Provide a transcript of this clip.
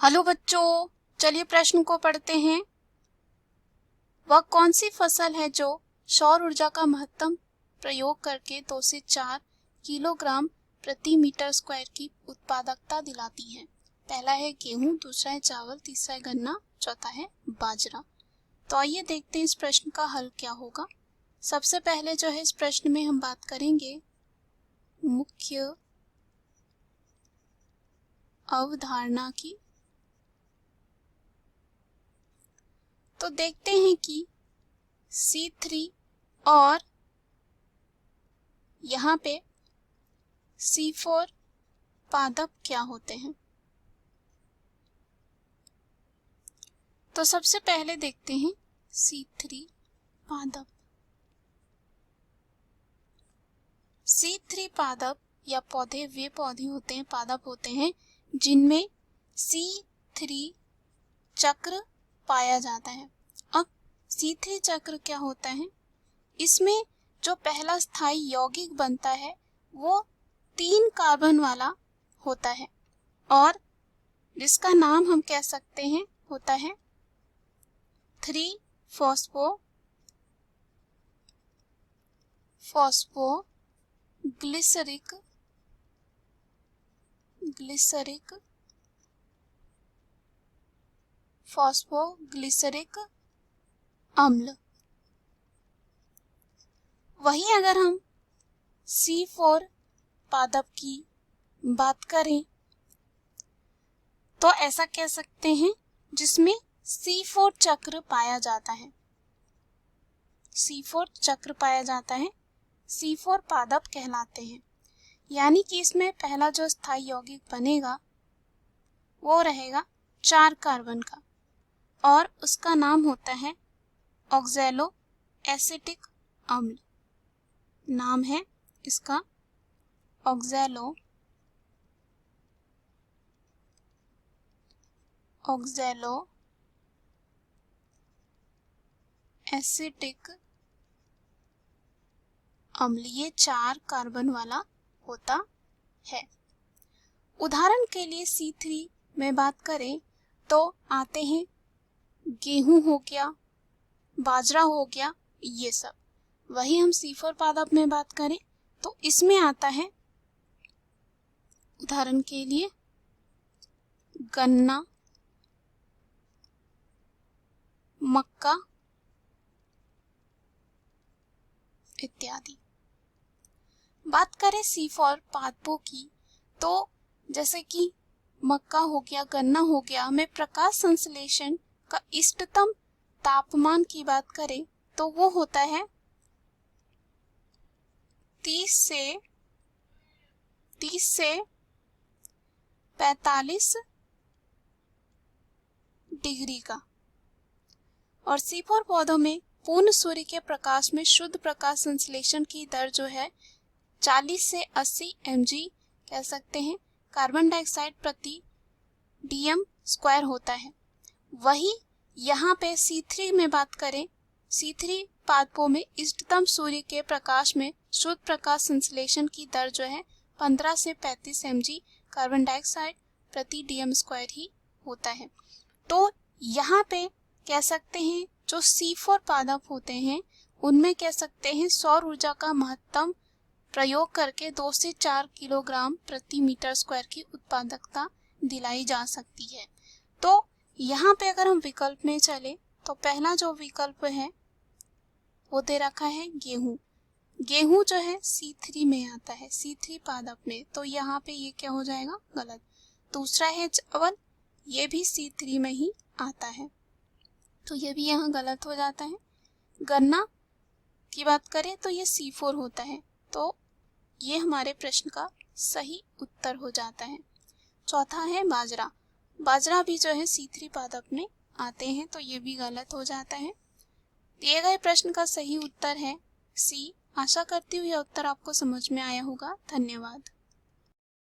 Hello बच्चों, चलिए प्रश्न को पढ़ते हैं। वह कौन सी फसल है जो सौर ऊर्जा का महत्तम प्रयोग करके 2 से 4 किलोग्राम प्रति मीटर स्क्वायर की उत्पादकता दिलाती है? पहला है गेहूं, दूसरा है चावल, तीसरा है गन्ना, चौथा है बाजरा। तो आइए देखते हैं इस प्रश्न का हल क्या होगा। सबसे पहले जो है इस प्रश्न में हम बात करेंगे मुख्य अवधारणा की। तो देखते हैं कि C3 और यहाँ पे C4 पादप क्या होते हैं। तो सबसे पहले देखते हैं C3 पादप। C3 पादप या पौधे वे पौधे होते हैं, पादप होते हैं जिनमें C3 चक्र पाया जाता है। अब C3 चक्र क्या होता है? इसमें जो पहला स्थायी यौगिक बनता है वो 3 कार्बन वाला होता है और जिसका नाम हम कह सकते हैं होता है 3-फॉस्फोग्लिसरिक फॉस्फोग्लिसरिक अम्ल। वहीं अगर हम C4 पादप की बात करें तो ऐसा कह सकते हैं जिसमें C4 चक्र पाया जाता है। C4 चक्र पाया जाता है, C4 पादप कहलाते हैं। यानी कि इसमें पहला जो स्थायी यौगिक बनेगा वो रहेगा 4 कार्बन का और उसका नाम होता है ऑक्सैलो एसिटिक अम्ल। नाम है इसका ऑक्सैलो एसिटिक अम्ल। ये 4 कार्बन वाला होता है। उदाहरण के लिए C3 में बात करें तो आते हैं गेहूं हो गया, बाजरा हो गया, ये सब। वही हम C4 पादप में बात करें तो इसमें आता है उदाहरण के लिए गन्ना, मक्का इत्यादि। बात करें C4 पादपों की तो जैसे कि मक्का हो गया, गन्ना हो गया, में प्रकाश संश्लेषण का इष्टतम तापमान की बात करें तो वो होता है 30 से 45 डिग्री का। और C4 पौधों में पूर्ण सूर्य के प्रकाश में शुद्ध प्रकाश संश्लेषण की दर जो है 40 से 80 mg कह सकते हैं कार्बन डाइऑक्साइड प्रति dm स्क्वायर होता है। वही यहाँ पे C3 में बात करें, C3 पादपों में इष्टतम सूर्य के प्रकाश में शुद्ध प्रकाश संश्लेषण की दर जो है 15 से 35 mg कार्बन डाइऑक्साइड प्रति dm स्क्वायर ही होता है। तो यहाँ पे कह सकते हैं जो C4 पादप होते हैं उनमें कह सकते हैं सौर ऊर्जा का महत्तम प्रयोग करके 2 से 4 किलोग्राम प्रति मीटर स्क्वायर की उत्पादकता दिलाई जा सकती है। तो यहाँ पे अगर हम विकल्प में चले तो पहला जो विकल्प है वो दे रखा है गेहूं। गेहूं जो है C3 में आता है, C3 पादप में, तो यहाँ पे ये क्या हो जाएगा? गलत। दूसरा है चावल, ये भी C3 में ही आता है, तो ये भी यहाँ गलत हो जाता है। गन्ना की बात करें तो ये C4 होता है, तो ये हमारे प्रश्न का सही उत्तर हो जाता है। चौथा है बाजरा। बाजरा भी जो है C3 पादप में आते हैं, तो ये भी गलत हो जाता है। दिए गए प्रश्न का सही उत्तर है C। आशा करती हूँ यह उत्तर आपको समझ में आया होगा। धन्यवाद।